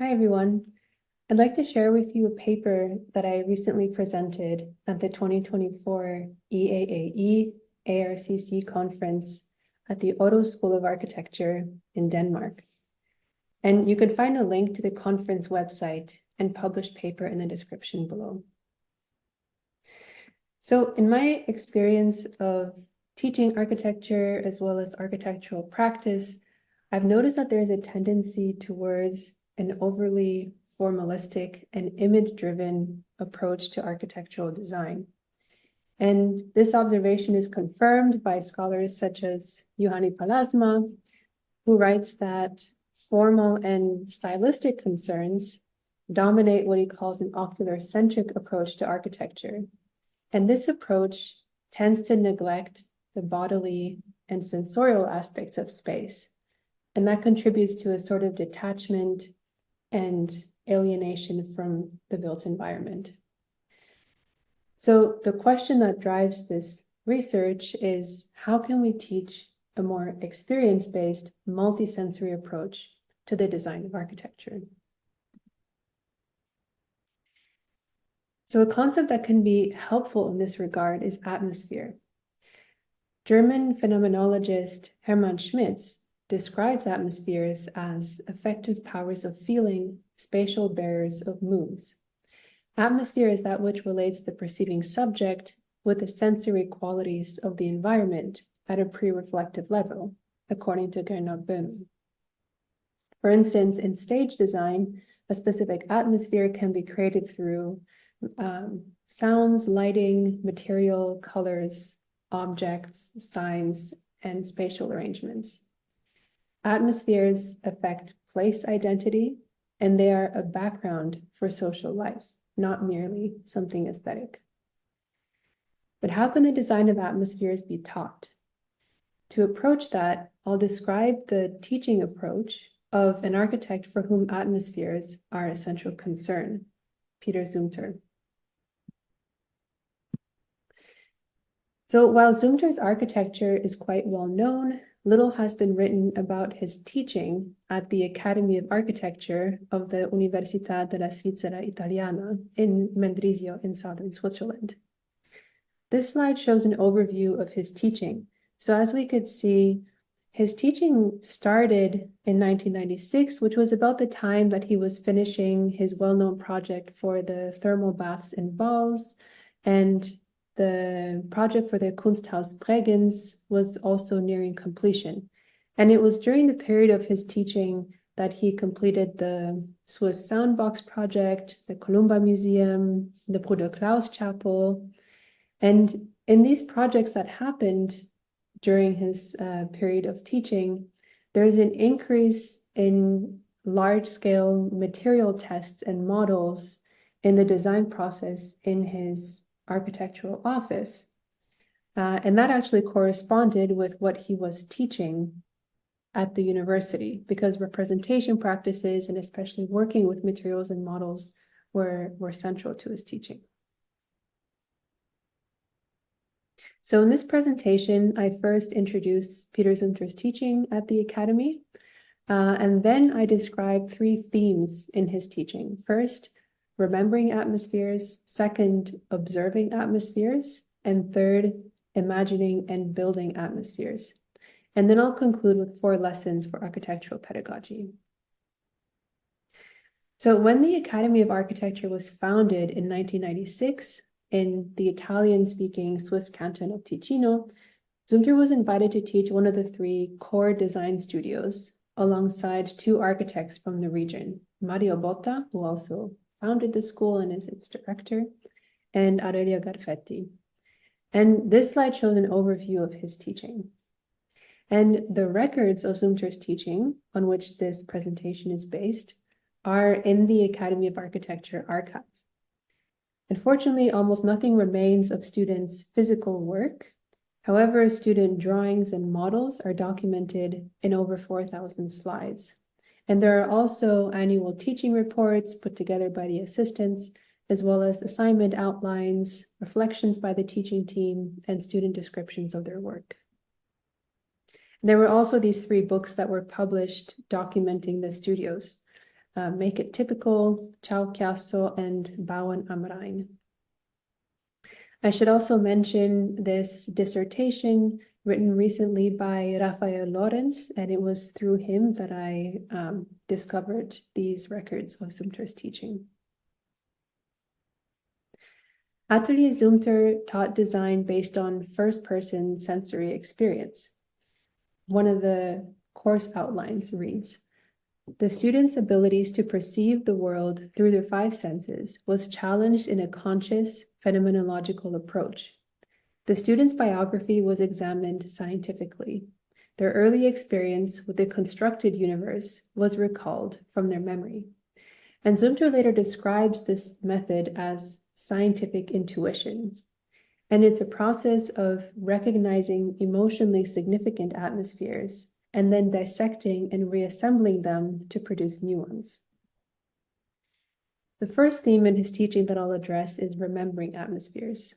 Hi, everyone. I'd like to share with you a paper that I recently presented at the 2024 EAAE ARCC conference at the Aarhus School of Architecture in Denmark. And you could find a link to the conference website and published paper in the description below. So in my experience of teaching architecture as well as architectural practice, I've noticed that there is a tendency towards an overly formalistic and image-driven approach to architectural design. And this observation is confirmed by scholars such as Juhani Palasma, who writes that formal and stylistic concerns dominate what he calls an ocular-centric approach to architecture. And this approach tends to neglect the bodily and sensorial aspects of space. And that contributes to a sort of detachment and alienation from the built environment. So the question that drives this research is, how can we teach a more experience-based, multi-sensory approach to the design of architecture? So a concept that can be helpful in this regard is atmosphere. German phenomenologist Hermann Schmitz describes atmospheres as effective powers of feeling, spatial bearers of moods. Atmosphere is that which relates the perceiving subject with the sensory qualities of the environment at a pre-reflective level, according to Gernot Böhme. For instance, in stage design, a specific atmosphere can be created through sounds, lighting, material, colors, objects, signs, and spatial arrangements. Atmospheres affect place identity, and they are a background for social life, not merely something aesthetic. But how can the design of atmospheres be taught? To approach that, I'll describe the teaching approach of an architect for whom atmospheres are a central concern, Peter Zumthor. So while Zumthor's architecture is quite well known, little has been written about his teaching at the Academy of Architecture of the Università della Svizzera Italiana in Mendrisio in southern Switzerland. This slide shows an overview of his teaching. So as we could see, his teaching started in 1996, which was about the time that he was finishing his well-known project for the thermal baths in Bals, and the project for the Kunsthaus Bregenz was also nearing completion. And it was during the period of his teaching that he completed the Swiss Soundbox project, the Columba Museum, the Bruder Klaus Chapel. And in these projects that happened during his period of teaching, there's an increase in large-scale material tests and models in the design process in his architectural office. And that actually corresponded with what he was teaching at the university, because representation practices and especially working with materials and models were central to his teaching. So in this presentation, I first introduce Peter Zumthor's teaching at the Academy, and then I describe three themes in his teaching. First, remembering atmospheres. Second, observing atmospheres. And third, imagining and building atmospheres. And then I'll conclude with 4 lessons for architectural pedagogy. So when the Academy of Architecture was founded in 1996 in the Italian-speaking Swiss canton of Ticino, Zumthor was invited to teach one of the 3 core design studios alongside 2 architects from the region, Mario Botta, who also founded the school and is its director, and Aurelio Garfetti. And this slide shows an overview of his teaching. And the records of Zumthor's teaching, on which this presentation is based, are in the Academy of Architecture archive. Unfortunately, almost nothing remains of students' physical work. However, student drawings and models are documented in over 4,000 slides. And there are also annual teaching reports put together by the assistants, as well as assignment outlines, reflections by the teaching team, and student descriptions of their work. There were also these 3 books that were published documenting the studios. Make It Typical, Ciao Chiasso, and Bauen am Rhein. I should also mention this dissertation written recently by Rafael Lorenz, and it was through him that I discovered these records of Zumthor's teaching. Atelier Zumthor taught design based on first-person sensory experience. One of the course outlines reads, "The students' abilities to perceive the world through their five senses was challenged in a conscious, phenomenological approach. The students' biography was examined scientifically. Their early experience with the constructed universe was recalled from their memory." And Zumthor later describes this method as scientific intuition. And it's a process of recognizing emotionally significant atmospheres and then dissecting and reassembling them to produce new ones. The first theme in his teaching that I'll address is remembering atmospheres.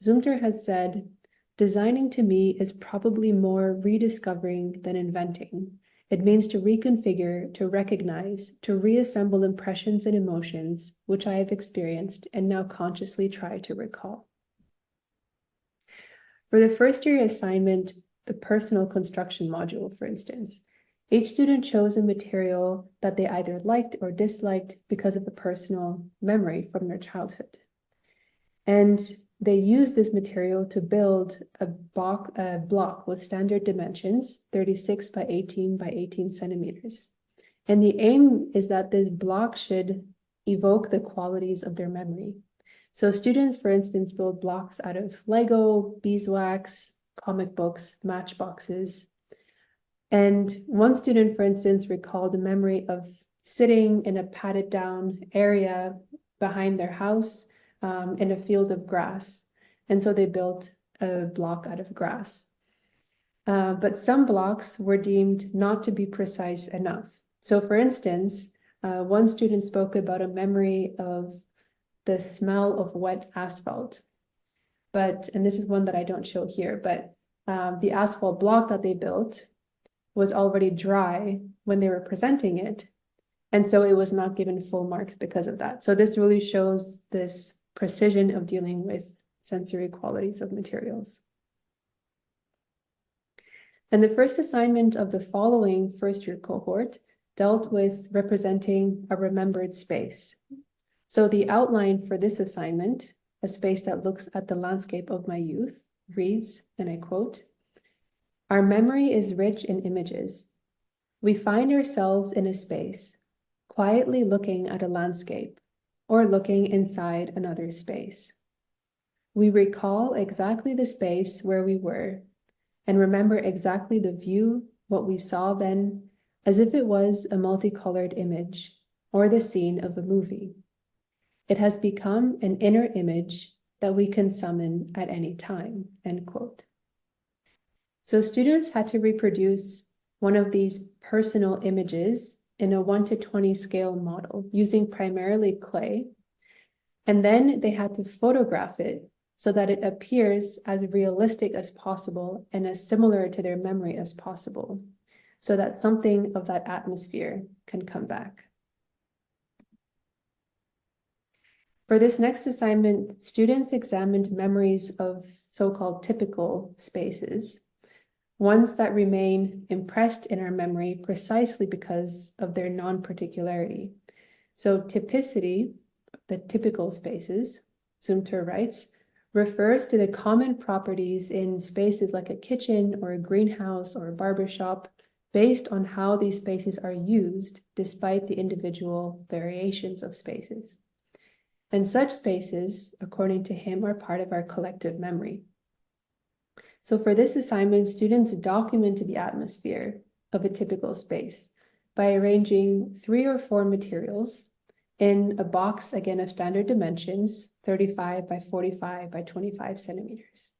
Zumthor has said, "Designing to me is probably more rediscovering than inventing. It means to reconfigure, to recognize, to reassemble impressions and emotions which I have experienced and now consciously try to recall." For the first year assignment, the personal construction module, for instance, each student chose a material that they either liked or disliked because of a personal memory from their childhood. And they used this material to build a block with standard dimensions, 36 by 18 by 18 centimeters. And the aim is that this block should evoke the qualities of their memory. So students, for instance, build blocks out of Lego, beeswax, comic books, matchboxes. And one student, for instance, recalled a memory of sitting in a padded down area behind their house in a field of grass. And so they built a block out of grass. But some blocks were deemed not to be precise enough. So for instance, one student spoke about a memory of the smell of wet asphalt. And this is one that I don't show here, but the asphalt block that they built was already dry when they were presenting it. And so it was not given full marks because of that. So this really shows this precision of dealing with sensory qualities of materials. And the first assignment of the following first-year cohort dealt with representing a remembered space. So the outline for this assignment, a space that looks at the landscape of my youth, reads, and I quote, "Our memory is rich in images. We find ourselves in a space, quietly looking at a landscape, or looking inside another space. We recall exactly the space where we were, and remember exactly the view, what we saw then, as if it was a multicolored image, or the scene of a movie. It has become an inner image that we can summon at any time," end quote. So students had to reproduce one of these personal images in a 1:20 scale model using primarily clay. And then they had to photograph it so that it appears as realistic as possible and as similar to their memory as possible, so that something of that atmosphere can come back. For this next assignment, students examined memories of so-called typical spaces, ones that remain impressed in our memory precisely because of their non-particularity. So typicity, the typical spaces, Zumthor writes, refers to the common properties in spaces like a kitchen or a greenhouse or a barbershop based on how these spaces are used despite the individual variations of spaces. And such spaces, according to him, are part of our collective memory. So for this assignment, students documented the atmosphere of a typical space by arranging 3 or 4 materials in a box, again, of standard dimensions, 35 by 45 by 25 centimeters.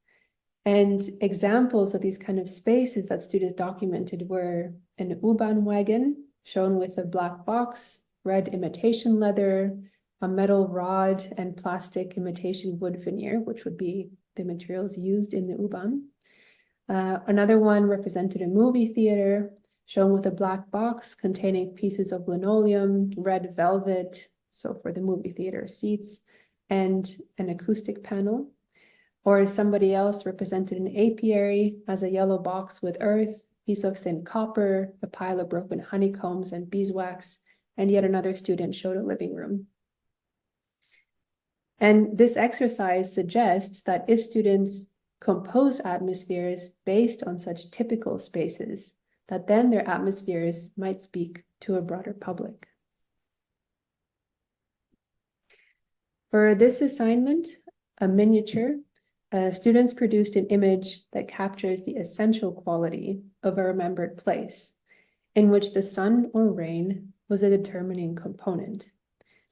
And examples of these kind of spaces that students documented were an U-Bahn wagon, shown with a black box, red imitation leather, a metal rod, and plastic imitation wood veneer, which would be the materials used in the U-Bahn. Another one represented a movie theater, shown with a black box containing pieces of linoleum, red velvet, so for the movie theater seats, and an acoustic panel. Or somebody else represented an apiary as a yellow box with earth, piece of thin copper, a pile of broken honeycombs and beeswax, and yet another student showed a living room. And this exercise suggests that if students compose atmospheres based on such typical spaces, that then their atmospheres might speak to a broader public. For this assignment, a miniature, students produced an image that captures the essential quality of a remembered place, in which the sun or rain was a determining component.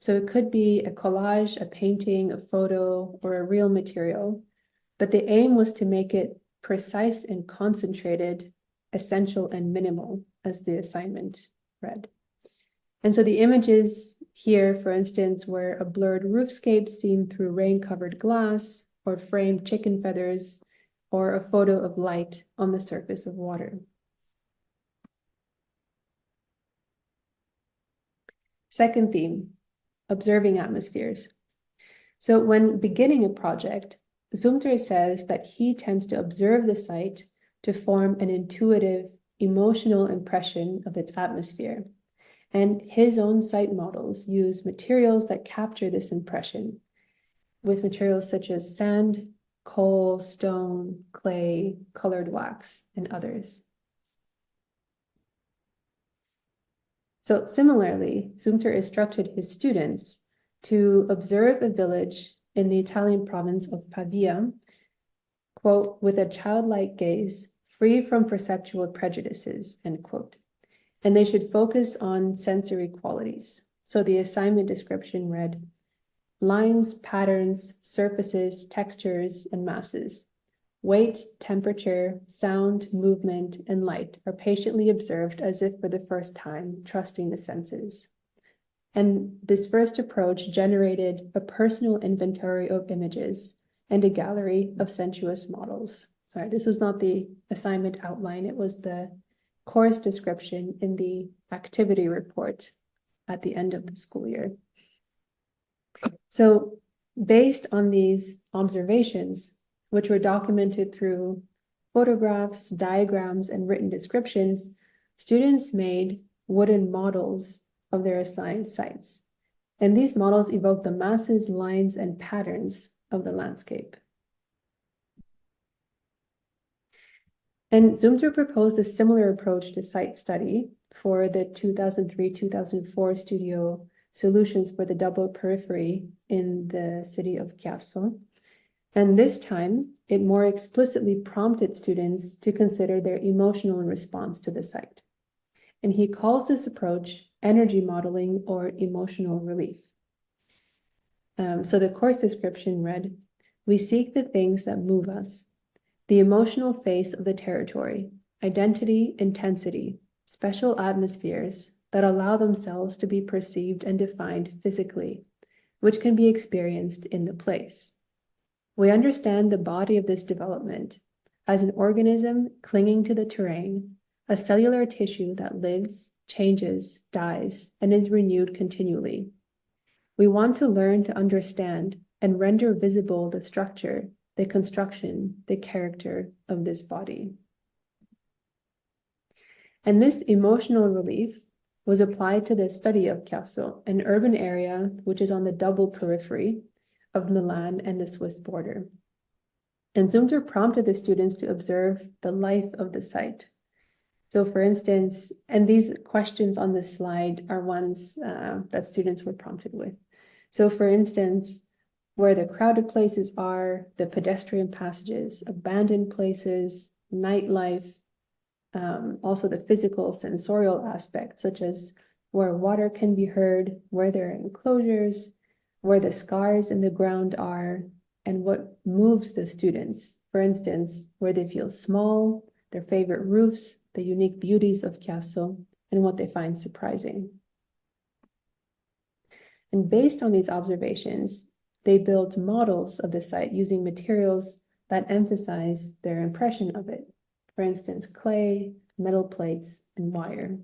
So it could be a collage, a painting, a photo, or a real material, but the aim was to make it precise and concentrated, essential and minimal, as the assignment read. And so the images here, for instance, were a blurred roofscape seen through rain-covered glass, or framed chicken feathers, or a photo of light on the surface of water. Second theme, observing atmospheres. So when beginning a project, Zumthor says that he tends to observe the site to form an intuitive, emotional impression of its atmosphere. And his own site models use materials that capture this impression, with materials such as sand, coal, stone, clay, colored wax, and others. So similarly, Zumthor instructed his students to observe a village in the Italian province of Pavia, quote, with a childlike gaze, free from perceptual prejudices, end quote. And they should focus on sensory qualities. So the assignment description read, lines, patterns, surfaces, textures, and masses. Weight, temperature, sound, movement, and light are patiently observed as if for the first time, trusting the senses. And this first approach generated a personal inventory of images and a gallery of sensuous models. Sorry, this was not the assignment outline, it was the course description in the activity report at the end of the school year. So based on these observations, which were documented through photographs, diagrams, and written descriptions, students made wooden models of their assigned sites. And these models evoke the masses, lines, and patterns of the landscape. And Zumthor proposed a similar approach to site study for the 2003-2004 studio Solutions for the Double Periphery in the city of Chiasso. And this time, it more explicitly prompted students to consider their emotional response to the site. And he calls this approach energy modeling or emotional relief. So the course description read, we seek the things that move us, the emotional face of the territory, identity, intensity, special atmospheres that allow themselves to be perceived and defined physically, which can be experienced in the place. We understand the body of this development as an organism clinging to the terrain, a cellular tissue that lives, changes, dies, and is renewed continually. We want to learn to understand and render visible the structure, the construction, the character of this body. And this emotional relief was applied to the study of Chiasso, an urban area which is on the double periphery of Milan and the Swiss border. And Zumthor prompted the students to observe the life of the site. So for instance, and these questions on this slide are ones that students were prompted with. So for instance, where the crowded places are, the pedestrian passages, abandoned places, nightlife, also the physical sensorial aspects, such as where water can be heard, where there are enclosures, where the scars in the ground are, and what moves the students. For instance, where they feel small, their favorite roofs, the unique beauties of Chiasso, and what they find surprising. And based on these observations, they built models of the site using materials that emphasize their impression of it. For instance, clay, metal plates, and wire.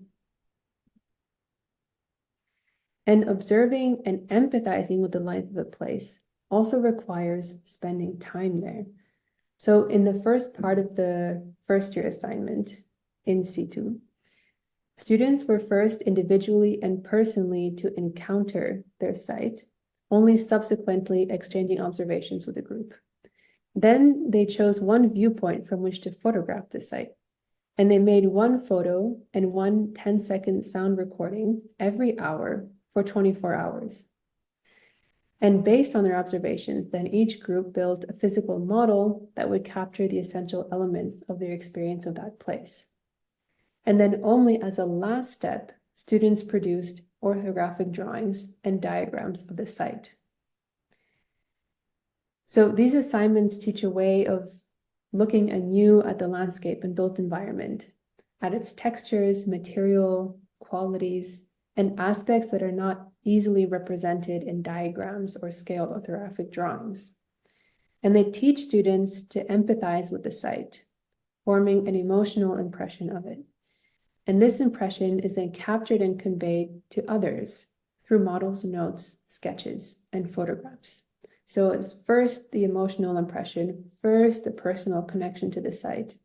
And observing and empathizing with the life of a place also requires spending time there. So in the first part of the first year assignment, in situ, students were first individually and personally to encounter their site, only subsequently exchanging observations with the group. Then they chose one viewpoint from which to photograph the site, and they made one photo and one 10-second sound recording every hour for 24 hours. And based on their observations, then each group built a physical model that would capture the essential elements of their experience of that place. And then only as a last step, students produced orthographic drawings and diagrams of the site. So these assignments teach a way of looking anew at the landscape and built environment, at its textures, material, qualities, and aspects that are not easily represented in diagrams or scaled orthographic drawings. And they teach students to empathize with the site, forming an emotional impression of it. And this impression is then captured and conveyed to others through models, notes, sketches, and photographs. So it's first the emotional impression, first the personal connection to the site,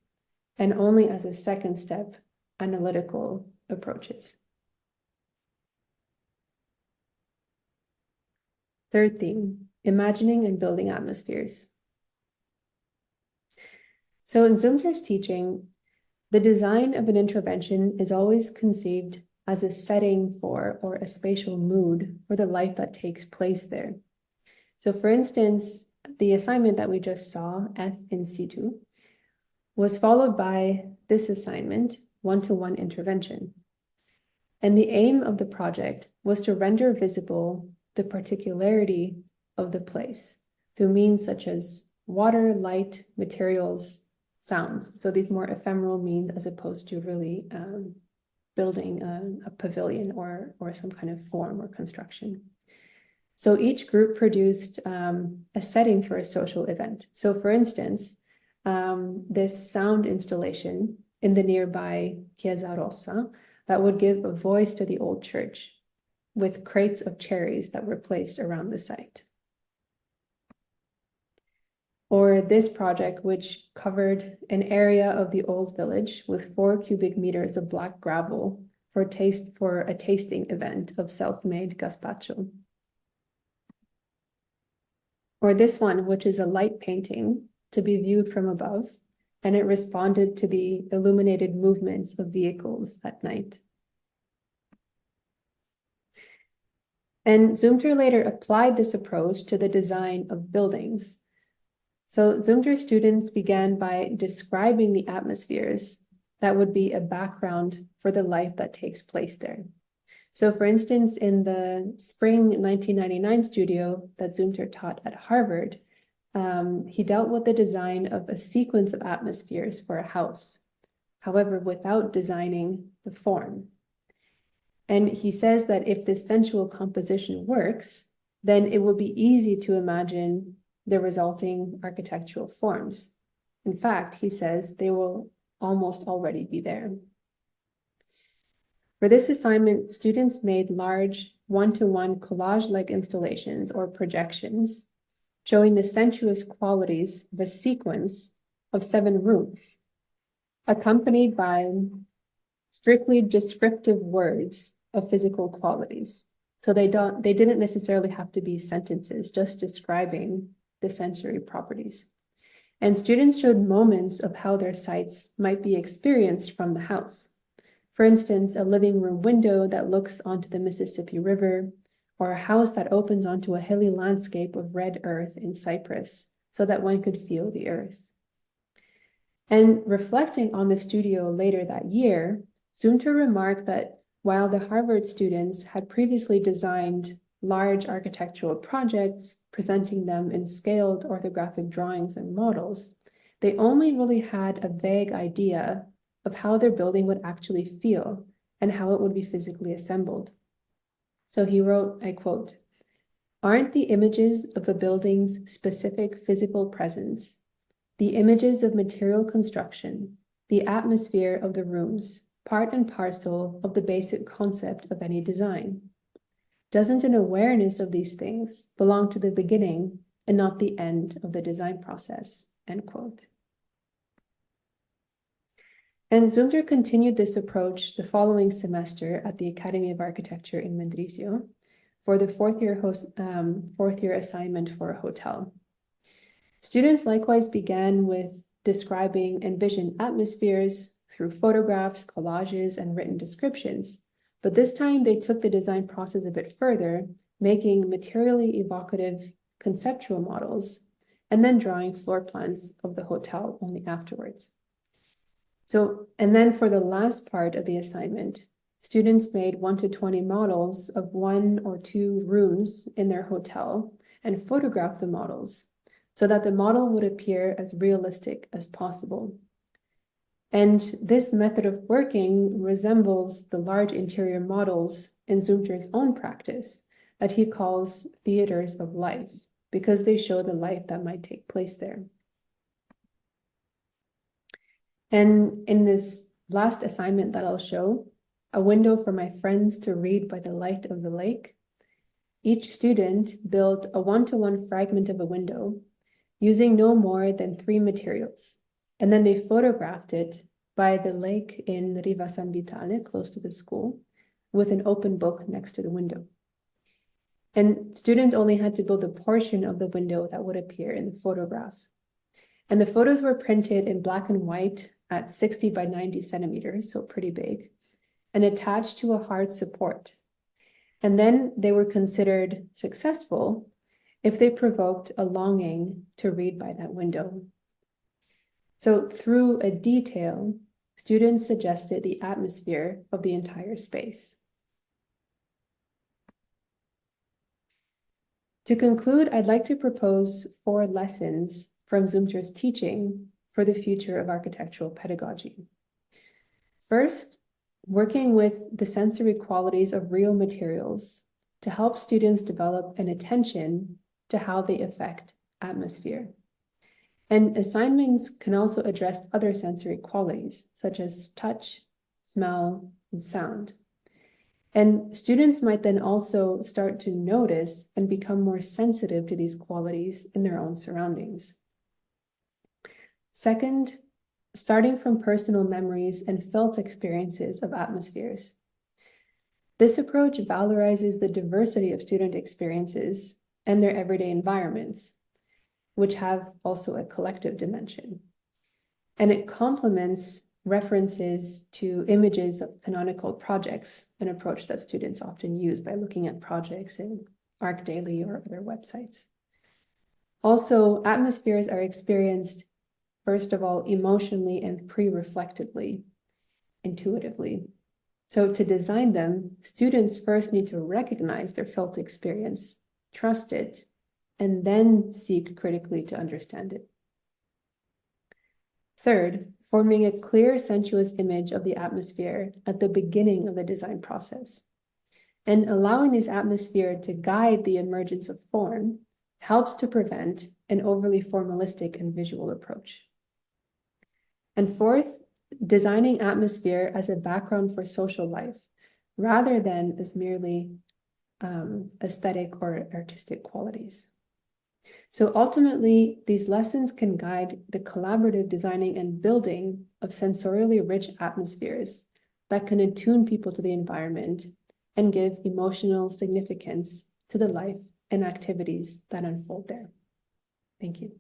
and only as a second step, analytical approaches. Third theme, imagining and building atmospheres. So in Zumthor's teaching, the design of an intervention is always conceived as a setting for or a spatial mood for the life that takes place there. So for instance, the assignment that we just saw, F in situ, was followed by this assignment, one-to-one intervention. And the aim of the project was to render visible the particularity of the place through means such as water, light, materials, sounds. So these more ephemeral means as opposed to really building a pavilion or some kind of form or construction. So each group produced a setting for a social event. So for instance, this sound installation in the nearby Chiesa Rossa that would give a voice to the old church with crates of cherries that were placed around the site. Or this project, which covered an area of the old village with 4 cubic meters of black gravel for a tasting event of self-made gazpacho. Or this one, which is a light painting to be viewed from above, and it responded to the illuminated movements of vehicles at night. And Zumthor later applied this approach to the design of buildings. So Zumthor students began by describing the atmospheres that would be a background for the life that takes place there. So for instance, in the spring 1999 studio that Zumthor taught at Harvard, he dealt with the design of a sequence of atmospheres for a house, however, without designing the form. And he says that if this sensual composition works, then it will be easy to imagine the resulting architectural forms. In fact, he says they will almost already be there. For this assignment, students made large one-to-one collage-like installations or projections, showing the sensuous qualities of a sequence of 7 rooms, accompanied by strictly descriptive words of physical qualities. So they didn't necessarily have to be sentences, just describing the sensory properties. And students showed moments of how their sites might be experienced from the house. For instance, a living room window that looks onto the Mississippi River, or a house that opens onto a hilly landscape of red earth in Cyprus, so that one could feel the earth. And reflecting on the studio later that year, Zumthor remarked that while the Harvard students had previously designed large architectural projects, presenting them in scaled orthographic drawings and models, they only really had a vague idea of how their building would actually feel and how it would be physically assembled. So he wrote, I quote, "Aren't the images of a building's specific physical presence, the images of material construction, the atmosphere of the rooms, part and parcel of the basic concept of any design? Doesn't an awareness of these things belong to the beginning and not the end of the design process?" End quote. And Zumthor continued this approach the following semester at the Academy of Architecture in Mendrisio for the fourth year assignment for a hotel. Students likewise began with describing envisioned atmospheres through photographs, collages, and written descriptions. But this time they took the design process a bit further, making materially evocative conceptual models, and then drawing floor plans of the hotel only afterwards. And then for the last part of the assignment, students made 1 to 20 models of 1 or 2 rooms in their hotel and photographed the models so that the model would appear as realistic as possible. And this method of working resembles the large interior models in Zumthor's own practice that he calls theaters of life, because they show the life that might take place there. And in this last assignment that I'll show, a window for my friends to read by the light of the lake, each student built a 1-to-1 fragment of a window using no more than 3 materials. And then they photographed it by the lake in Riva San Vitale, close to the school, with an open book next to the window. And students only had to build a portion of the window that would appear in the photograph. And the photos were printed in black and white at 60 by 90 centimeters, so pretty big, and attached to a hard support. And then they were considered successful if they provoked a longing to read by that window. So through a detail, students suggested the atmosphere of the entire space. To conclude, I'd like to propose 4 lessons from Zumthor's teaching for the future of architectural pedagogy. First, working with the sensory qualities of real materials to help students develop an attention to how they affect atmosphere. And assignments can also address other sensory qualities, such as touch, smell, and sound. And students might then also start to notice and become more sensitive to these qualities in their own surroundings. Second, starting from personal memories and felt experiences of atmospheres. This approach valorizes the diversity of student experiences and their everyday environments, which have also a collective dimension. And it complements references to images of canonical projects, an approach that students often use by looking at projects in ArcDaily or other websites. Also, atmospheres are experienced, first of all, emotionally and pre-reflectively, intuitively. So to design them, students first need to recognize their felt experience, trust it, and then seek critically to understand it. Third, forming a clear, sensuous image of the atmosphere at the beginning of the design process. And allowing this atmosphere to guide the emergence of form helps to prevent an overly formalistic and visual approach. And fourth, designing atmosphere as a background for social life, rather than as merely aesthetic or artistic qualities. So ultimately, these lessons can guide the collaborative designing and building of sensorially rich atmospheres that can attune people to the environment and give emotional significance to the life and activities that unfold there. Thank you.